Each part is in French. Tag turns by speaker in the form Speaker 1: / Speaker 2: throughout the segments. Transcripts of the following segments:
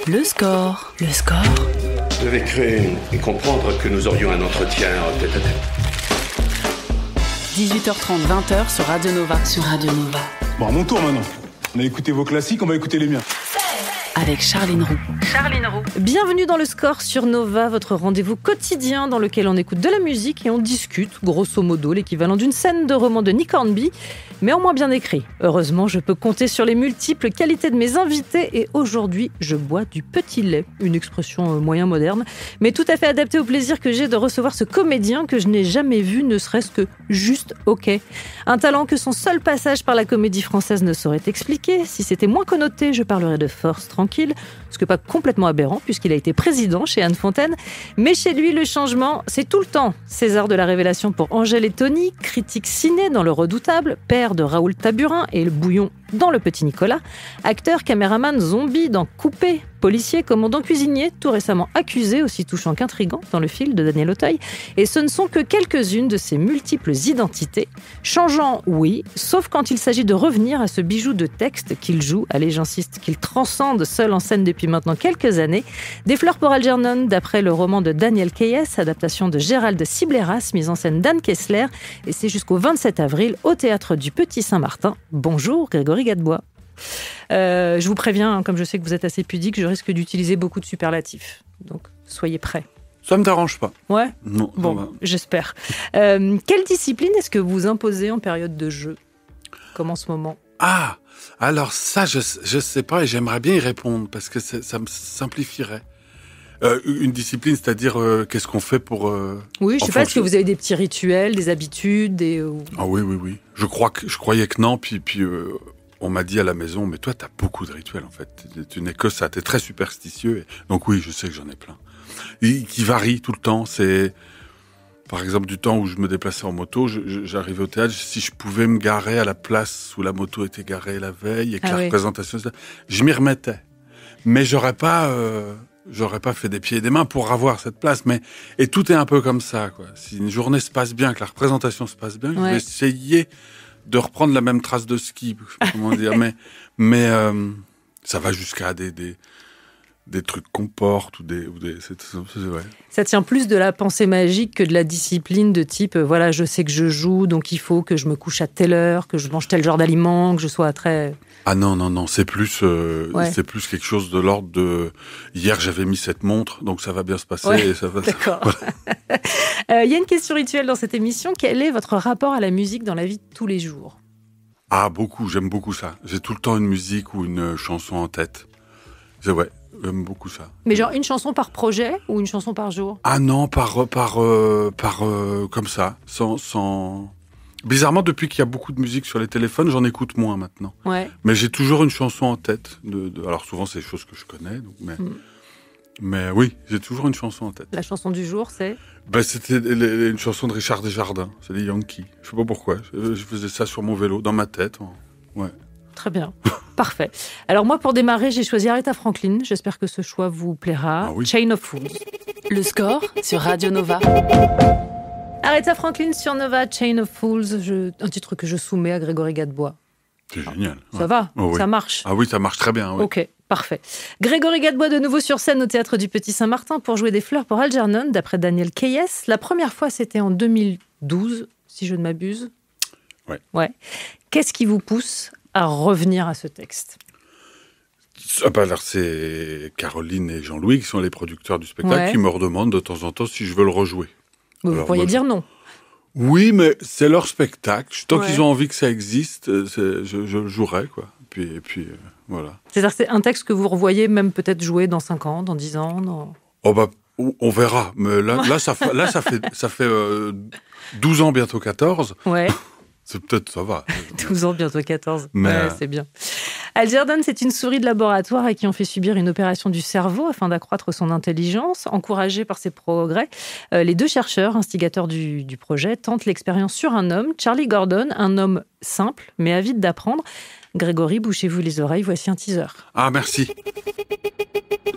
Speaker 1: Le score. Le score.
Speaker 2: Je devais créer et comprendre que nous aurions un entretien tête-à-tête.
Speaker 1: 18h30, 20h sur Radio Nova. Sur Radio Nova.
Speaker 3: Bon, à mon tour maintenant. On a écouté vos classiques, on va écouter les miens.
Speaker 1: Avec Charline Roux.
Speaker 4: Bienvenue dans le score sur Nova, votre rendez-vous quotidien dans lequel on écoute de la musique et on discute, grosso modo, l'équivalent d'une scène de roman de Nick Hornby, mais en moins bien écrit. Heureusement, je peux compter sur les multiples qualités de mes invités et aujourd'hui, je bois du petit lait, une expression moyen moderne, mais tout à fait adaptée au plaisir que j'ai de recevoir ce comédien que je n'ai jamais vu, ne serait-ce que juste OK. Un talent que son seul passage par la comédie française ne saurait expliquer. Si c'était moins connoté, je parlerais de force tranquille, ce que pas complètement aberrant puisqu'il a été président chez Anne Fontaine. Mais chez lui, le changement, c'est tout le temps. César de la Révélation pour Angèle et Tony, critique ciné dans Le Redoutable, père de Raoul Taburin et le bouillon dans Le Petit Nicolas, acteur, caméraman, zombie dans Coupé, policier, commandant cuisinier, tout récemment accusé, aussi touchant qu'intrigant, dans le film de Daniel Auteuil. Et ce ne sont que quelques-unes de ses multiples identités. Changeant, oui, sauf quand il s'agit de revenir à ce bijou de texte qu'il joue, allez j'insiste, qu'il transcende seul en scène depuis maintenant quelques années. Des fleurs pour Algernon, d'après le roman de Daniel Keyes, adaptation de Gérald Sibleras, mise en scène d'Anne Kessler. Et c'est jusqu'au 27 avril au Théâtre du Petit Saint-Martin. Bonjour Grégory Gadebois. Je vous préviens, comme je sais que vous êtes assez pudique, je risque d'utiliser beaucoup de superlatifs. Donc, soyez prêts.
Speaker 5: Ça me dérange pas.
Speaker 4: Ouais ?
Speaker 5: Non.
Speaker 4: Bon, j'espère. Quelle discipline est-ce que vous imposez en période de jeu, comme en ce moment ?
Speaker 5: Ah, alors ça, je sais pas et j'aimerais bien y répondre parce que ça me simplifierait. Une discipline, c'est-à-dire qu'est-ce qu'on fait pour...
Speaker 4: Oui, je sais pas, est-ce que vous avez des petits rituels, des habitudes, des...
Speaker 5: Ah oui. Je croyais que non, puis on m'a dit à la maison, mais toi, t'as beaucoup de rituels, en fait. Tu n'es que ça, t'es très superstitieux. Donc oui, je sais que j'en ai plein. Et qui varient tout le temps. C'est, par exemple, du temps où je me déplaçais en moto, j'arrivais au théâtre, si je pouvais me garer à la place où la moto était garée la veille et que la représentation... Je m'y remettais. Mais j'aurais pas fait des pieds et des mains pour avoir cette place. Et tout est un peu comme ça, quoi. Si une journée se passe bien, que la représentation se passe bien, je vais essayer de reprendre la même trace de ski, je sais pas comment dire, mais ça va jusqu'à des trucs qu'on porte ou c'est vrai.
Speaker 4: Ça tient plus de la pensée magique que de la discipline de type voilà, je sais que je joue, donc il faut que je me couche à telle heure, que je mange tel genre d'aliments, que je sois très...
Speaker 5: Ah non, c'est plus quelque chose de l'ordre de hier j'avais mis cette montre, donc ça va bien se passer et ça va.
Speaker 4: D'accord. Il y a une question rituelle dans cette émission. Quel est votre rapport à la musique dans la vie de tous les jours ?
Speaker 5: Ah, beaucoup, j'aime beaucoup ça. J'ai tout le temps une musique ou une chanson en tête. J'aime beaucoup ça.
Speaker 4: Mais genre une chanson par projet ou une chanson par jour ?
Speaker 5: Ah non, par comme ça, sans... Bizarrement, depuis qu'il y a beaucoup de musique sur les téléphones, j'en écoute moins maintenant.
Speaker 4: Ouais.
Speaker 5: Mais j'ai toujours une chanson en tête. Alors souvent, c'est des choses que je connais, donc, mais oui, j'ai toujours une chanson en tête.
Speaker 4: La chanson du jour, c'est ?
Speaker 5: C'était une chanson de Richard Desjardins, c'est les Yankees. Je sais pas pourquoi, je faisais ça sur mon vélo, dans ma tête. Ouais.
Speaker 4: Très bien, parfait. Alors moi, pour démarrer, j'ai choisi Aretha Franklin. J'espère que ce choix vous plaira.
Speaker 5: Ah oui.
Speaker 4: Chain of Fools.
Speaker 1: Le score sur Radio Nova.
Speaker 4: Aretha Franklin sur Nova, Chain of Fools, un titre que je soumets à Grégory Gadebois.
Speaker 5: C'est génial.
Speaker 4: Ça va, ça marche.
Speaker 5: Ah oui, ça marche très bien. Oui.
Speaker 4: Ok, parfait. Grégory Gadebois de nouveau sur scène au Théâtre du Petit Saint-Martin pour jouer des fleurs pour Algernon, d'après Daniel Keyes. La première fois, c'était en 2012, si je ne m'abuse. Ouais. Qu'est-ce qui vous pousse à revenir à ce texte ?
Speaker 5: Alors c'est Caroline et Jean-Louis qui sont les producteurs du spectacle qui me redemandent de temps en temps si je veux le rejouer.
Speaker 4: Vous pourriez dire non.
Speaker 5: Oui, mais c'est leur spectacle. Tant qu'ils ont envie que ça existe, je le jouerai, quoi. Et puis voilà.
Speaker 4: C'est-à-dire que c'est un texte que vous revoyez même peut-être jouer dans 5 ans, dans 10 ans
Speaker 5: Oh bah, on verra. Mais là, ça fait 12 ans, bientôt 14.
Speaker 4: Ouais.
Speaker 5: C'est peut-être, ça va.
Speaker 4: 12 ans, bientôt 14.
Speaker 5: Mais
Speaker 4: ouais, c'est bien. Algernon, c'est une souris de laboratoire à qui on fait subir une opération du cerveau afin d'accroître son intelligence. Encouragés par ces progrès, les 2 chercheurs, instigateurs du projet, tentent l'expérience sur un homme, Charlie Gordon, un homme simple mais avide d'apprendre. Grégory, bouchez-vous les oreilles, voici un teaser.
Speaker 5: Ah, merci.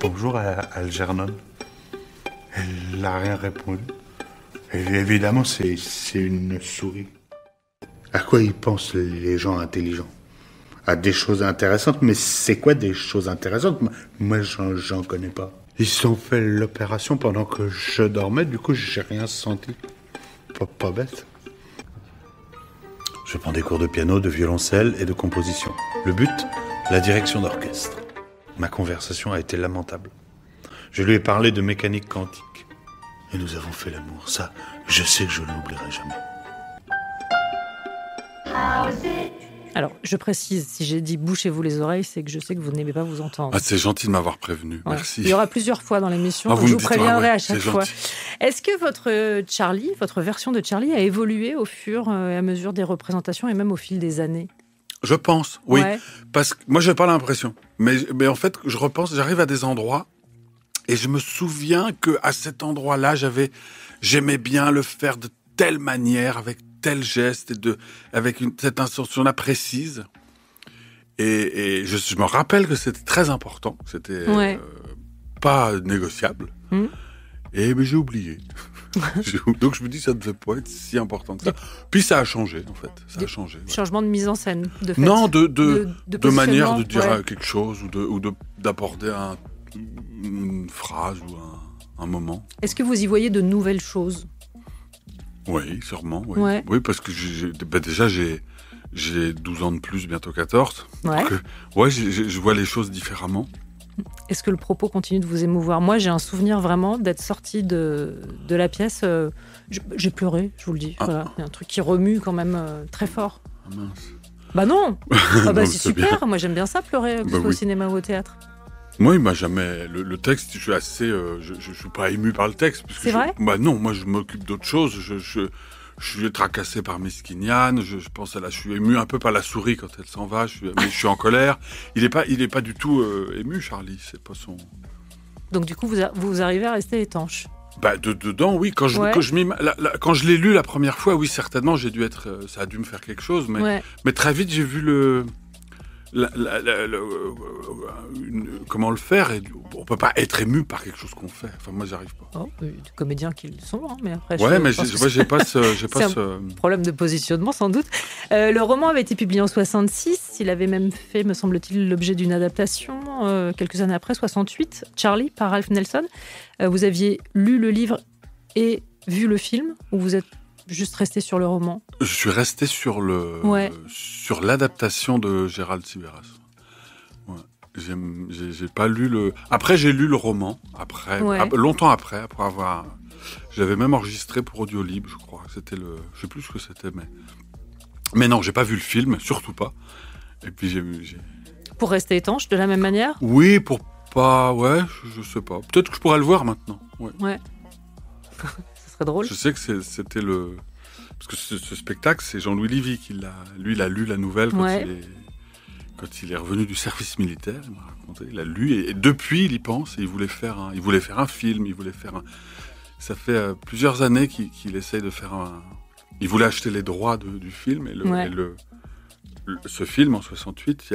Speaker 6: Bonjour à Algernon. Elle n'a rien répondu. Et évidemment, c'est une souris. À quoi ils pensent les gens intelligents ? des choses intéressantes. Mais c'est quoi des choses intéressantes? Moi, j'en connais pas. Ils ont fait l'opération pendant que je dormais, du coup, j'ai rien senti. Pas bête. Je prends des cours de piano, de violoncelle et de composition. Le but, la direction d'orchestre. Ma conversation a été lamentable. Je lui ai parlé de mécanique quantique. Et nous avons fait l'amour. Ça, je sais que je ne l'oublierai jamais.
Speaker 4: Alors, je précise, si j'ai dit bouchez-vous les oreilles, c'est que je sais que vous n'aimez pas vous entendre.
Speaker 5: Ah, c'est gentil de m'avoir prévenu.
Speaker 4: Ouais.
Speaker 5: Merci.
Speaker 4: Il y aura plusieurs fois dans l'émission,
Speaker 5: Ah,
Speaker 4: donc je vous
Speaker 5: dites,
Speaker 4: préviendrai
Speaker 5: ouais,
Speaker 4: à chaque
Speaker 5: c'est
Speaker 4: fois.
Speaker 5: gentil.
Speaker 4: Est-ce que votre Charlie, votre version de Charlie a évolué au fur et à mesure des représentations et même au fil des années?
Speaker 5: Je pense, oui.
Speaker 4: Ouais.
Speaker 5: Parce que moi, j'ai pas l'impression. Mais en fait, je repense, j'arrive à des endroits et je me souviens que à cet endroit-là, j'aimais bien le faire de telle manière, avec tel geste, avec cette intention-là précise. Et je me rappelle que c'était très important, c'était pas négociable. Mais j'ai oublié. Donc je me dis, ça ne devait pas être si important que ça. Puis ça a changé, en fait. Ça a changé. Ouais.
Speaker 4: Changement de mise en scène, de fait.
Speaker 5: Non, de manière de dire
Speaker 4: ouais.
Speaker 5: quelque chose ou d'aborder une phrase ou un moment.
Speaker 4: Est-ce que vous y voyez de nouvelles choses?
Speaker 5: Oui, sûrement. Oui,
Speaker 4: Ouais.
Speaker 5: Oui, parce que déjà, j'ai 12 ans de plus, bientôt 14.
Speaker 4: Ouais.
Speaker 5: Donc, je vois les choses différemment.
Speaker 4: Est-ce que le propos continue de vous émouvoir? Moi, j'ai un souvenir vraiment d'être sortie de la pièce. J'ai pleuré, je vous le dis. Voilà. Il y a un truc qui remue quand même très fort.
Speaker 5: Ah mince.
Speaker 4: Bah non,
Speaker 5: Non,
Speaker 4: c'est super.
Speaker 5: bien.
Speaker 4: Moi, j'aime bien ça, pleurer, que ce soit au cinéma ou au théâtre.
Speaker 5: Moi, il m'a jamais... Le texte, je suis assez... je suis pas ému par le texte.
Speaker 4: C'est vrai?
Speaker 5: Non, moi, je m'occupe d'autre chose. Je suis tracassé par Miskinian. Je pense je suis ému un peu par la souris quand elle s'en va. Mais je suis en colère. Il est pas du tout ému, Charlie. C'est pas son...
Speaker 4: Donc, du coup, vous arrivez à rester étanche?
Speaker 5: Dedans, oui. Quand je l'ai lu la première fois, oui, certainement, ça a dû me faire quelque chose. Mais très vite, j'ai vu comment le faire, et on peut pas être ému par quelque chose qu'on fait. Enfin, moi, j'arrive pas.
Speaker 4: Oh, des comédiens qui le sont, hein, mais après.
Speaker 5: Mais j'ai pas
Speaker 4: c'est un problème de positionnement, sans doute. Le roman avait été publié en 66. Il avait même fait, me semble-t-il, l'objet d'une adaptation quelques années après, 68. Charlie, par Ralph Nelson. Vous aviez lu le livre et vu le film, ou vous êtes juste resté sur le roman?
Speaker 5: Je suis resté sur sur l'adaptation de Gérald Sibéras. Ouais. J'ai pas lu le... Après, j'ai lu le roman, longtemps après avoir... J'avais même enregistré pour Audiolib, je crois. C'était je sais plus ce que c'était, mais non, j'ai pas vu le film, surtout pas. Et puis
Speaker 4: Pour rester étanche, de la même manière?
Speaker 5: Oui, pour pas... Ouais, je sais pas. Peut-être que je pourrais le voir maintenant. Ouais.
Speaker 4: Ça serait drôle.
Speaker 5: Je sais que c'était parce que ce spectacle, c'est Jean-Louis Livy qui l'a... Lui, il a lu la nouvelle quand il est revenu du service militaire. Il m'a raconté. Il a lu et depuis, il y pense. Et il voulait faire un film. Ça fait plusieurs années qu'il essaye de faire Il voulait acheter les droits du film ce film en 68,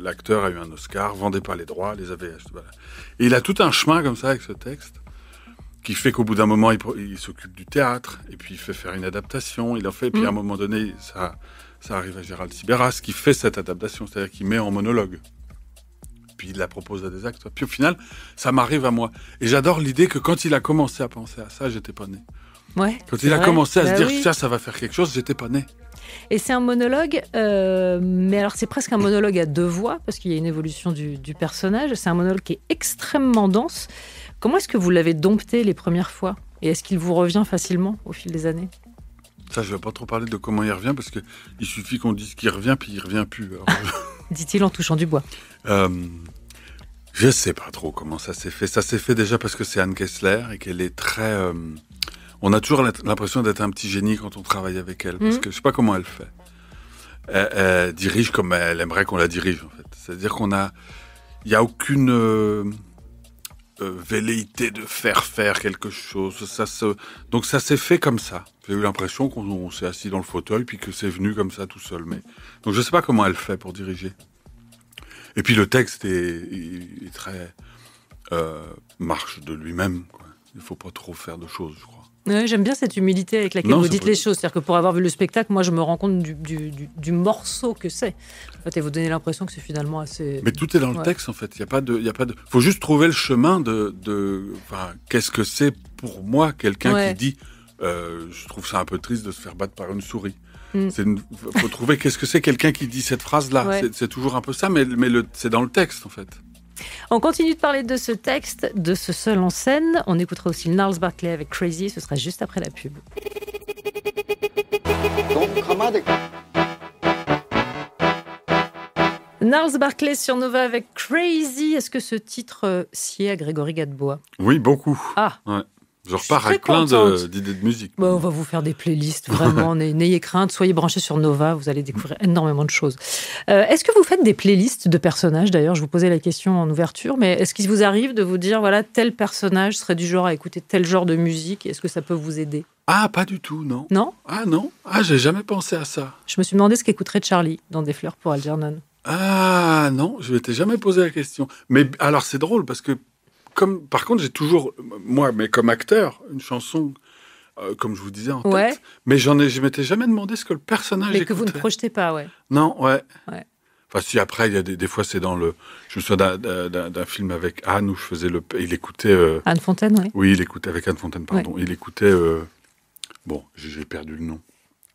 Speaker 5: l'acteur a eu un Oscar, vendait pas les droits, les avait achetés. Voilà. Et il a tout un chemin comme ça avec ce texte, qui fait qu'au bout d'un moment, il s'occupe du théâtre, et puis il fait faire une adaptation, il en fait, et puis à un moment donné, ça arrive à Gérald Sibéras, qui fait cette adaptation, c'est-à-dire qu'il met en monologue. Puis il la propose à des acteurs. Puis au final, ça m'arrive à moi. Et j'adore l'idée que quand il a commencé à penser à ça, j'étais pas né.
Speaker 4: Ouais,
Speaker 5: quand il a commencé à se dire ça va faire quelque chose, j'étais pas né.
Speaker 4: Et c'est un monologue, mais alors c'est presque un monologue à deux voix, parce qu'il y a une évolution du personnage. C'est un monologue qui est extrêmement dense. Comment est-ce que vous l'avez dompté les premières fois? Et est-ce qu'il vous revient facilement au fil des années?
Speaker 5: Ça, je vais pas trop parler de comment il revient, parce qu'il suffit qu'on dise qu'il revient, puis il revient plus. Alors,
Speaker 4: dit-il en touchant du bois.
Speaker 5: Je sais pas trop comment ça s'est fait. Ça s'est fait déjà parce que c'est Anne Kessler et qu'elle est très... on a toujours l'impression d'être un petit génie quand on travaille avec elle, parce que je sais pas comment elle fait. Elle dirige comme elle aimerait qu'on la dirige, en fait. C'est-à-dire il y a aucune velléité de faire quelque chose. Donc ça s'est fait comme ça. J'ai eu l'impression qu'on s'est assis dans le fauteuil puis que c'est venu comme ça tout seul. Donc je sais pas comment elle fait pour diriger. Et puis le texte est très marche de lui-même, quoi. Il faut pas trop faire de choses, je crois.
Speaker 4: Ouais, j'aime bien cette humilité avec laquelle
Speaker 5: Non,
Speaker 4: vous
Speaker 5: c'est
Speaker 4: dites
Speaker 5: pas-
Speaker 4: les choses. C'est-à-dire que pour avoir vu le spectacle, moi, je me rends compte du morceau que c'est. En fait, et vous donnez l'impression que c'est finalement assez...
Speaker 5: Mais tout est dans le
Speaker 4: Ouais.
Speaker 5: texte, en fait. Il y a pas de. Faut juste trouver le chemin enfin, qu'est-ce que c'est pour moi, quelqu'un
Speaker 4: Ouais.
Speaker 5: qui dit je trouve ça un peu triste de se faire battre par une souris.
Speaker 4: Mm.
Speaker 5: Faut trouver qu'est-ce que c'est quelqu'un qui dit cette phrase-là.
Speaker 4: Ouais.
Speaker 5: C'est toujours un peu ça, mais c'est dans le texte, en fait.
Speaker 4: On continue de parler de ce texte, de ce seul en scène. On écoutera aussi Gnarls Barkley avec Crazy. Ce sera juste après la pub. Gnarls Barkley sur Nova avec Crazy. Est-ce que ce titre sied à Grégory Gadebois?
Speaker 5: Oui, beaucoup.
Speaker 4: Ah,
Speaker 5: Ouais. Je
Speaker 4: suis
Speaker 5: repars
Speaker 4: très
Speaker 5: avec plein
Speaker 4: contente.
Speaker 5: d'idées de musique.
Speaker 4: bon, on va vous faire des playlists, vraiment. N'ayez crainte, soyez branchés sur Nova, vous allez découvrir énormément de choses. Est-ce que vous faites des playlists de personnages? D'ailleurs, je vous posais la question en ouverture, mais est-ce qu'il vous arrive de vous dire, voilà, tel personnage serait du genre à écouter tel genre de musique? Est-ce que ça peut vous aider?
Speaker 5: Ah, pas du tout, non.
Speaker 4: Non?
Speaker 5: Ah non. Ah, j'ai jamais pensé à ça.
Speaker 4: Je me suis demandé ce qu'écouterait Charlie dans Des fleurs pour Algernon.
Speaker 5: Ah non, je m'étais jamais posé la question. Mais alors c'est drôle parce que par contre j'ai toujours moi, mais comme acteur, une chanson comme je vous disais en
Speaker 4: Ouais.
Speaker 5: tête. Mais je m'étais jamais demandé ce que le personnage
Speaker 4: Mais que vous ne
Speaker 5: écoutait.
Speaker 4: projetez pas, ouais.
Speaker 5: Non, ouais.
Speaker 4: Ouais.
Speaker 5: Enfin si après il y a des fois c'est dans le. Je me souviens d'un film avec Anne où je faisais il écoutait.
Speaker 4: Anne Fontaine, ouais.
Speaker 5: Oui, il écoutait avec Anne Fontaine, pardon. Il écoutait. Bon, j'ai perdu le nom.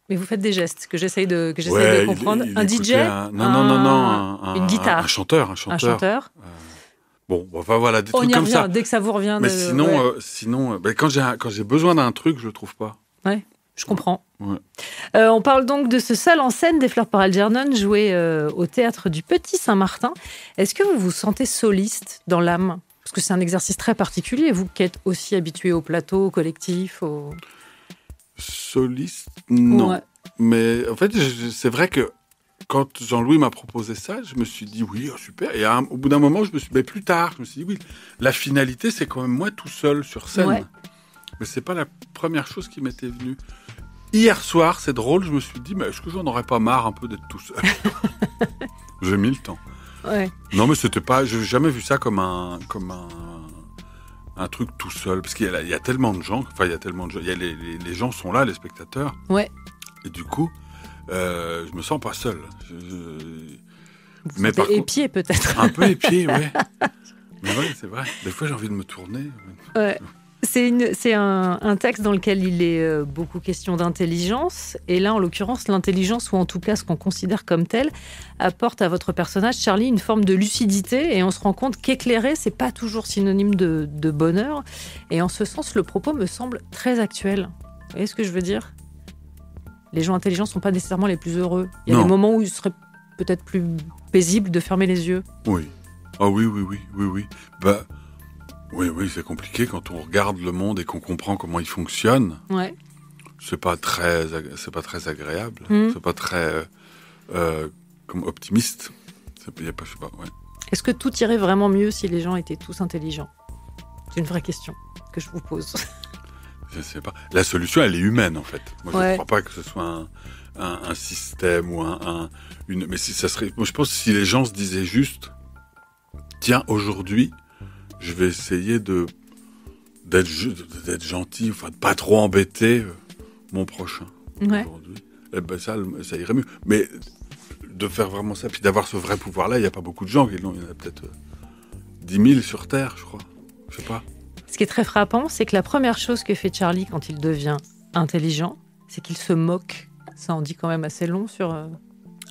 Speaker 4: Mais vous faites des gestes que j'essaye de
Speaker 5: Ouais,
Speaker 4: comprendre.
Speaker 5: il
Speaker 4: un
Speaker 5: écoutait
Speaker 4: DJ
Speaker 5: Non.
Speaker 4: Une guitare.
Speaker 5: Un chanteur.
Speaker 4: Un chanteur.
Speaker 5: Bon, enfin voilà, des
Speaker 4: On
Speaker 5: trucs
Speaker 4: y
Speaker 5: comme
Speaker 4: revient,
Speaker 5: ça.
Speaker 4: dès que ça vous revient.
Speaker 5: Mais
Speaker 4: ouais.
Speaker 5: sinon, quand j'ai besoin d'un truc, je le trouve pas.
Speaker 4: Je comprends.
Speaker 5: Ouais.
Speaker 4: On parle donc de ce seul en scène Des fleurs pour Algernon, joué au théâtre du Petit Saint-Martin. Est-ce que vous vous sentez soliste dans l'âme? Parce que c'est un exercice très particulier, vous qui êtes aussi habitué au plateau, au collectif.
Speaker 5: Soliste, non.
Speaker 4: Ouais.
Speaker 5: Mais en fait, c'est vrai que quand Jean-Louis m'a proposé ça, je me suis dit oui, oh, super. Et au bout d'un moment, mais plus tard, je me suis dit oui, la finalité, c'est quand même moi tout seul sur scène.
Speaker 4: Ouais.
Speaker 5: Mais c'est pas la première chose qui m'était venue. Hier soir, c'est drôle, je me suis dit, mais est-ce que j'en aurais pas marre un peu d'être tout seul? J'ai mis le temps.
Speaker 4: Ouais.
Speaker 5: Non, mais c'était pas. J'ai jamais vu ça comme un truc tout seul, parce qu'il y a tellement de gens. Enfin, il y a tellement de gens. Les gens sont là, les spectateurs.
Speaker 4: Ouais.
Speaker 5: Et du coup, je me sens pas seul.
Speaker 4: Vous
Speaker 5: Mais
Speaker 4: sentez
Speaker 5: par contre-
Speaker 4: épié peut-être.
Speaker 5: Un peu épié, ouais. Mais ouais, c'est vrai. Des fois, j'ai envie de me tourner.
Speaker 4: Ouais. C'est un texte dans lequel il est beaucoup question d'intelligence. Et là, en l'occurrence, l'intelligence, ou en tout cas ce qu'on considère comme telle, apporte à votre personnage, Charlie, une forme de lucidité. Et on se rend compte qu'éclairer, c'est pas toujours synonyme de bonheur. Et en ce sens, le propos me semble très actuel. Vous voyez ce que je veux dire? Les gens intelligents ne sont pas nécessairement les plus heureux. Il y a
Speaker 5: Non.
Speaker 4: des moments où il serait peut-être plus paisible de fermer les yeux.
Speaker 5: Oui. Ah oui. Bah, oui, c'est compliqué quand on regarde le monde et qu'on comprend comment il fonctionne.
Speaker 4: Ouais.
Speaker 5: C'est pas très agréable.
Speaker 4: Mm.
Speaker 5: C'est pas très comme optimiste. Y a pas, je sais pas. Ouais.
Speaker 4: Est-ce que tout irait vraiment mieux si les gens étaient tous intelligents? C'est une vraie question que je vous pose.
Speaker 5: Je sais pas. La solution, elle est humaine en fait. Moi, je
Speaker 4: Ouais.
Speaker 5: ne crois pas que ce soit un système ou une. Mais si ça serait. Moi, je pense que si les gens se disaient juste, tiens, aujourd'hui, je vais essayer d'être gentil, enfin, de pas trop embêter mon prochain.
Speaker 4: Ouais.
Speaker 5: Aujourd'hui, eh ben ça irait mieux. Mais de faire vraiment ça, puis d'avoir ce vrai pouvoir-là, il n'y a pas beaucoup de gens qui l'ont. Il y en a peut-être 10 000 sur Terre, je crois. Je sais pas.
Speaker 4: Ce qui est très frappant, c'est que la première chose que fait Charlie quand il devient intelligent, c'est qu'il se moque. Ça en dit quand même assez long sur...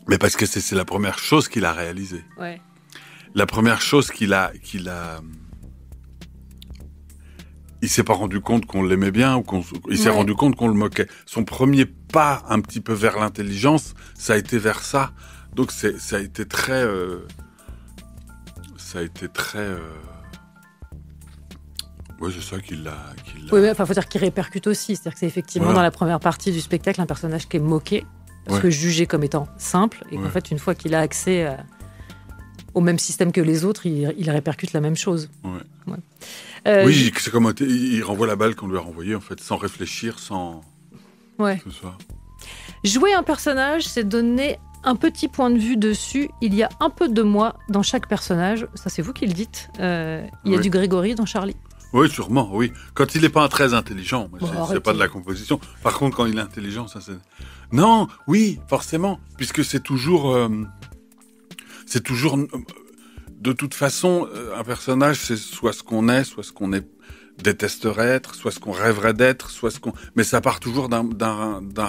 Speaker 5: Mais parce que c'est la première chose qu'il a réalisée.
Speaker 4: Ouais.
Speaker 5: La première chose il s'est pas rendu compte qu'on l'aimait bien, ou il s'est
Speaker 4: Ouais.
Speaker 5: rendu compte qu'on le moquait. Son premier pas un petit peu vers l'intelligence, ça a été vers ça. Donc ça a été très ouais, c'est ça qu'il l'a.
Speaker 4: Oui, mais enfin, faut dire qu'il répercute aussi. C'est-à-dire que c'est effectivement
Speaker 5: Voilà.
Speaker 4: dans la première partie du spectacle un personnage qui est moqué, parce
Speaker 5: Ouais.
Speaker 4: que jugé comme étant simple, et qu'en
Speaker 5: Ouais.
Speaker 4: fait, une fois qu'il a accès au même système que les autres, il répercute la même chose.
Speaker 5: Ouais.
Speaker 4: Oui.
Speaker 5: C'est comme il renvoie la balle qu'on lui a renvoyée, en fait, sans réfléchir, sans
Speaker 4: Ouais.
Speaker 5: que ce soit.
Speaker 4: Jouer un personnage, c'est donner un petit point de vue dessus. Il y a un peu de moi dans chaque personnage. Ça, c'est vous qui le dites. Il y a
Speaker 5: Oui.
Speaker 4: du Grégory dans Charlie.
Speaker 5: Oui, sûrement, oui. Quand il n'est pas très intelligent, moi,
Speaker 4: Bon,
Speaker 5: c'est
Speaker 4: arrêtez.
Speaker 5: pas de la composition. Par contre, quand il est intelligent, ça c'est... Non, oui, forcément, puisque c'est toujours... de toute façon, un personnage, c'est soit ce qu'on est, soit ce qu'on détesterait être, soit ce qu'on rêverait d'être, soit ce qu'on... Mais ça part toujours d'un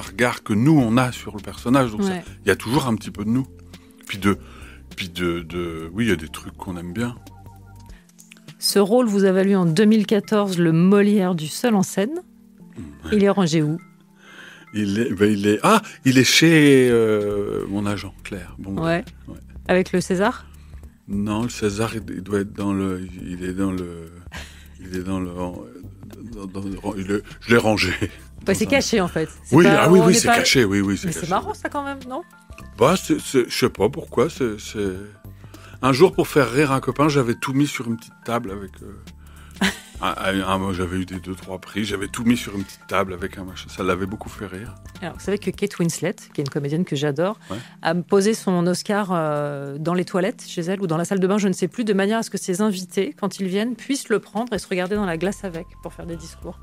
Speaker 5: regard que nous, on a sur le personnage. Donc
Speaker 4: Ouais.
Speaker 5: il y a toujours un petit peu de nous. Oui, il y a des trucs qu'on aime bien.
Speaker 4: Ce rôle vous a valu en 2014 le Molière du seul en scène. Il est rangé où?
Speaker 5: Il est chez mon agent, Claire. Bon,
Speaker 4: Ouais. Avec le César?
Speaker 5: Non, le César, il doit être dans le... Je l'ai rangé.
Speaker 4: Ouais, c'est caché en fait. C'est
Speaker 5: Oui,
Speaker 4: pas- on est
Speaker 5: c'est
Speaker 4: pas-
Speaker 5: caché. Oui, c'est
Speaker 4: Mais
Speaker 5: caché.
Speaker 4: c'est marrant ça quand même, non?
Speaker 5: Bah, je sais pas pourquoi. Un jour, pour faire rire un copain, j'avais tout mis sur une petite table avec... moi, j'avais eu des 2-3 prix. J'avais tout mis sur une petite table avec un machin. Ça l'avait beaucoup fait rire.
Speaker 4: Alors, vous savez que Kate Winslet, qui est une comédienne que j'adore,
Speaker 5: Ouais.
Speaker 4: a posé son Oscar dans les toilettes chez elle ou dans la salle de bain, je ne sais plus, de manière à ce que ses invités, quand ils viennent, puissent le prendre et se regarder dans la glace avec pour faire des discours.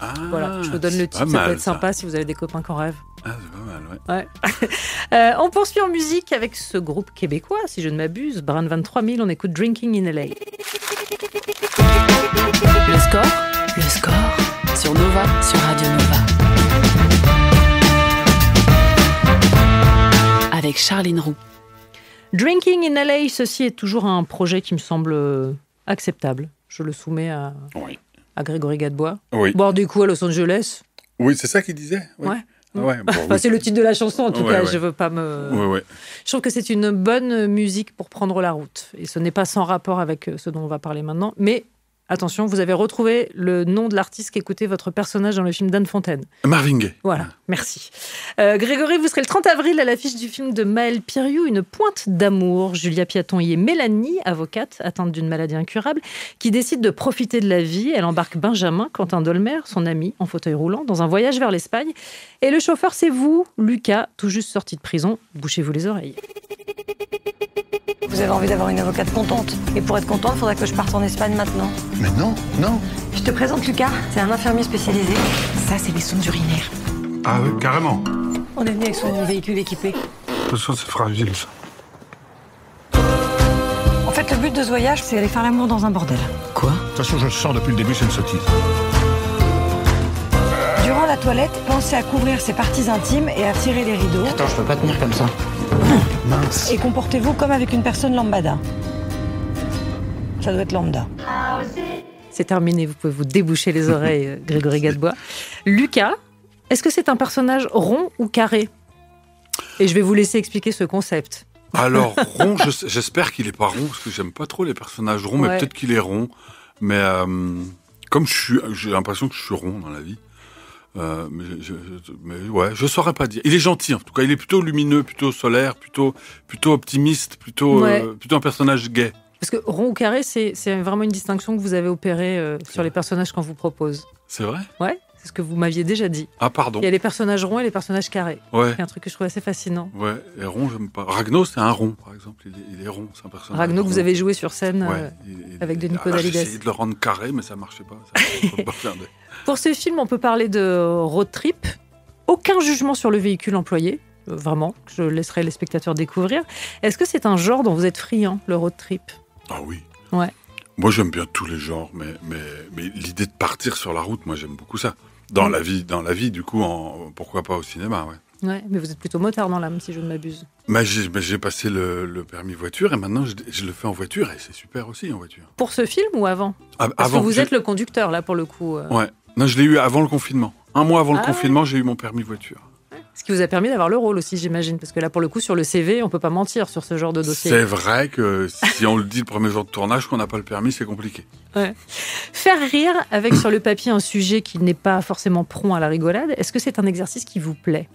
Speaker 5: Ah,
Speaker 4: Voilà, je vous donne le
Speaker 5: c'est
Speaker 4: titre,
Speaker 5: pas
Speaker 4: ça peut
Speaker 5: mal,
Speaker 4: être sympa si vous avez des copains qui en rêvent.
Speaker 5: Ah, c'est pas mal, ouais.
Speaker 4: Ouais. On poursuit en musique avec ce groupe québécois, si je ne m'abuse, Brand 23000, on écoute Drinking in LA.
Speaker 1: Le score sur Nova, sur Radio Nova. Avec Charline Roux.
Speaker 4: Drinking in LA, ceci est toujours un projet qui me semble acceptable. Je le soumets à Grégory Gadebois.
Speaker 5: Oui.
Speaker 4: Boire des coups à Los Angeles.
Speaker 5: Oui, c'est ça qu'il disait. Oui.
Speaker 4: Ouais.
Speaker 5: Ah ouais, bon,
Speaker 4: Enfin,
Speaker 5: oui.
Speaker 4: c'est le titre de la chanson, en tout
Speaker 5: Ouais,
Speaker 4: cas.
Speaker 5: ouais.
Speaker 4: Je veux pas me.
Speaker 5: Ouais.
Speaker 4: Je trouve que c'est une bonne musique pour prendre la route. Et ce n'est pas sans rapport avec ce dont on va parler maintenant. Mais attention, vous avez retrouvé le nom de l'artiste qui écoutait votre personnage dans le film d'Anne Fontaine.
Speaker 5: Marvin Gaye.
Speaker 4: Voilà, merci. Grégory, vous serez le 30 avril à l'affiche du film de Maël Piriou, Une pointe d'amour. Julia Piaton y est Mélanie, avocate atteinte d'une maladie incurable, qui décide de profiter de la vie. Elle embarque Benjamin, Quentin Dolmer, son ami, en fauteuil roulant, dans un voyage vers l'Espagne. Et le chauffeur, c'est vous, Lucas, tout juste sorti de prison. Bouchez-vous les oreilles.
Speaker 7: Vous avez envie d'avoir une avocate contente. Et pour être contente, il faudra que je parte en Espagne maintenant.
Speaker 6: Mais non.
Speaker 7: Je te présente Lucas, c'est un infirmier spécialisé.
Speaker 8: Ça, c'est les sondes urinaires.
Speaker 3: Ah oui, carrément.
Speaker 7: On est venu avec son véhicule équipé.
Speaker 3: De toute façon, c'est fragile, ça.
Speaker 7: En fait, le but de ce voyage, c'est aller faire l'amour dans un bordel.
Speaker 8: Quoi?
Speaker 3: De toute façon, je le sens depuis le début, c'est une sottise.
Speaker 7: Durant la toilette, pensez à couvrir ses parties intimes et à tirer les rideaux.
Speaker 8: Attends, je peux pas tenir comme ça.
Speaker 3: Mince.
Speaker 7: Et comportez-vous comme avec une personne lambada. Ça doit être lambda.
Speaker 4: C'est terminé, vous pouvez vous déboucher les oreilles, Grégory Gadebois. Lucas, est-ce que c'est un personnage rond ou carré? Et je vais vous laisser expliquer ce concept.
Speaker 5: Alors, rond, j'espère qu'il est pas rond, parce que j'aime pas trop les personnages ronds, mais
Speaker 4: Ouais.
Speaker 5: peut-être qu'il est rond. Mais comme j'ai l'impression que je suis rond dans la vie. Mais ouais, je saurais pas dire. Il est gentil, en tout cas. Il est plutôt lumineux, plutôt solaire, plutôt optimiste, plutôt un personnage gai.
Speaker 4: Parce que rond ou carré, c'est vraiment une distinction que vous avez opérée sur les personnages qu'on vous propose.
Speaker 5: C'est vrai?
Speaker 4: Ouais, c'est ce que vous m'aviez déjà dit.
Speaker 5: Ah, pardon.
Speaker 4: Il y a les personnages ronds et les personnages carrés.
Speaker 5: Ouais.
Speaker 4: C'est un truc que je trouve assez fascinant.
Speaker 5: Ouais, et rond, j'aime pas. Ragno, c'est un rond, par exemple. Il est rond, c'est un personnage.
Speaker 4: Ragno, que
Speaker 5: rond.
Speaker 4: vous avez joué sur scène
Speaker 5: Ouais,
Speaker 4: avec Denis
Speaker 5: J'ai
Speaker 4: Podalides.
Speaker 5: essayé de le rendre carré, mais ça marchait pas. Ça peut pas faire de...
Speaker 4: Pour ce film, on peut parler de road trip. Aucun jugement sur le véhicule employé. Vraiment, je laisserai les spectateurs découvrir. Est-ce que c'est un genre dont vous êtes friand, le road trip?
Speaker 5: Ah oui.
Speaker 4: Ouais.
Speaker 5: Moi, j'aime bien tous les genres, mais l'idée de partir sur la route, moi, j'aime beaucoup ça. Dans la vie, du coup, pourquoi pas au cinéma, ouais.
Speaker 4: Ouais, mais vous êtes plutôt motard dans l'âme, si je ne m'abuse.
Speaker 5: Mais j'ai passé le permis voiture et maintenant je le fais en voiture et c'est super aussi en voiture.
Speaker 4: Pour ce film ou avant? Parce
Speaker 5: Avant,
Speaker 4: que vous êtes le conducteur, là, pour le coup.
Speaker 5: Ouais. Non, je l'ai eu avant le confinement. Un mois avant le
Speaker 4: Ah
Speaker 5: confinement, j'ai eu mon permis voiture.
Speaker 4: Ce qui vous a permis d'avoir le rôle aussi, j'imagine. Parce que là, pour le coup, sur le CV, on peut pas mentir sur ce genre de dossier.
Speaker 5: C'est vrai que si on le dit le premier jour de tournage qu'on n'a pas le permis, c'est compliqué.
Speaker 4: Ouais. Faire rire avec sur le papier un sujet qui n'est pas forcément prompt à la rigolade, est-ce que c'est un exercice qui vous plaît?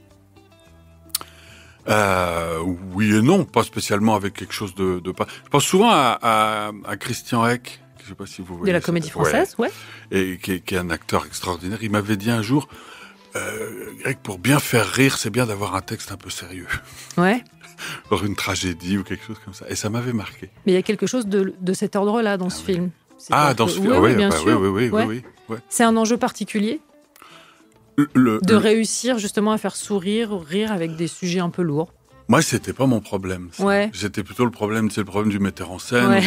Speaker 5: Oui et non, pas spécialement avec quelque chose de pas. Je pense souvent à Christian Eck, je sais pas si vous voyez.
Speaker 4: De la
Speaker 5: ça.
Speaker 4: comédie française, ouais.
Speaker 5: Et qui est un acteur extraordinaire. Il m'avait dit un jour, Greg, pour bien faire rire, c'est bien d'avoir un texte un peu sérieux.
Speaker 4: Ouais.
Speaker 5: Genre une tragédie ou quelque chose comme ça. Et ça m'avait marqué.
Speaker 4: Mais il y a quelque chose de cet ordre-là dans ce film. C'est-à-dire que- oui, bien sûr. Ouais.
Speaker 5: Oui.
Speaker 4: C'est un enjeu particulier de réussir justement à faire sourire, rire avec des sujets un peu lourds.
Speaker 5: Moi, c'était pas mon problème. Ça.
Speaker 4: Ouais.
Speaker 5: J'étais plutôt le problème du metteur en scène.
Speaker 4: Ouais.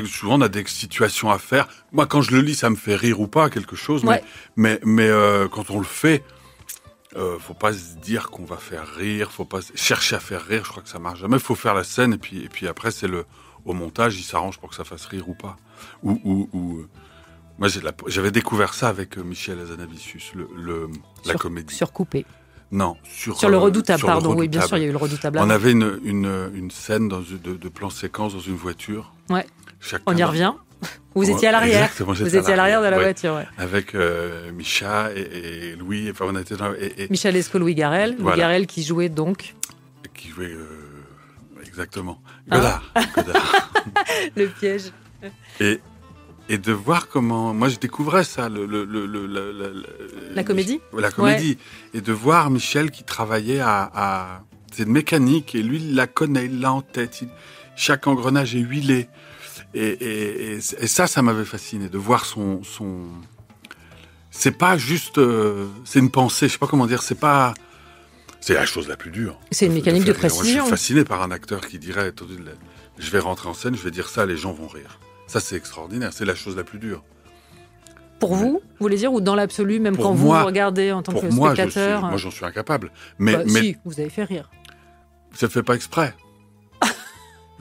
Speaker 5: Souvent, on a des situations à faire. Moi, quand je le lis, ça me fait rire ou pas, quelque chose.
Speaker 4: Ouais.
Speaker 5: Mais quand on le fait, faut pas se dire qu'on va faire rire, faut pas chercher à faire rire. Je crois que ça marche jamais. Il faut faire la scène et puis après, c'est au montage, il s'arrange pour que ça fasse rire ou pas. Moi, j'avais découvert ça avec Michel Hazanavicius, la comédie.
Speaker 4: Surcoupé.
Speaker 5: Non,
Speaker 4: sur le Redoutable, pardon. Oui, bien
Speaker 5: Redoutable.
Speaker 4: sûr, il y a eu le Redoutable.
Speaker 5: On avait une scène de plan séquence dans une voiture.
Speaker 4: Ouais.
Speaker 5: Chacun
Speaker 4: On y revient. Vous étiez à l'arrière.
Speaker 5: Exactement,
Speaker 4: Vous étiez à l'arrière de la voiture. Ouais.
Speaker 5: Avec Micha et Louis. Enfin, on était dans.
Speaker 4: Michel Lescaut, Louis Garrel.
Speaker 5: Voilà.
Speaker 4: Louis Garrel qui jouait donc.
Speaker 5: Qui jouait. Exactement.
Speaker 4: Ah.
Speaker 5: Godard.
Speaker 4: Le piège.
Speaker 5: Et de voir comment. Moi, je découvrais ça.
Speaker 4: La comédie.
Speaker 5: La comédie. Ouais. Et de voir Michel qui travaillait à. C'est une mécanique et lui, il la connaît, il l'a en tête. Chaque engrenage est huilé. Et ça m'avait fasciné, de voir son... C'est pas juste... c'est une pensée, je sais pas comment dire, c'est pas... C'est la chose la plus dure.
Speaker 4: C'est une mécanique de précision.
Speaker 5: Moi, je suis fasciné par un acteur qui dirait, je vais rentrer en scène, je vais dire ça, les gens vont rire. Ça, c'est extraordinaire, c'est la chose la plus dure.
Speaker 4: Pour vous voulez dire, ou dans l'absolu, même quand vous regardez en tant que spectateur?
Speaker 5: Moi, j'en suis incapable.
Speaker 4: Si, vous avez fait rire.
Speaker 5: Ça ne fait pas exprès.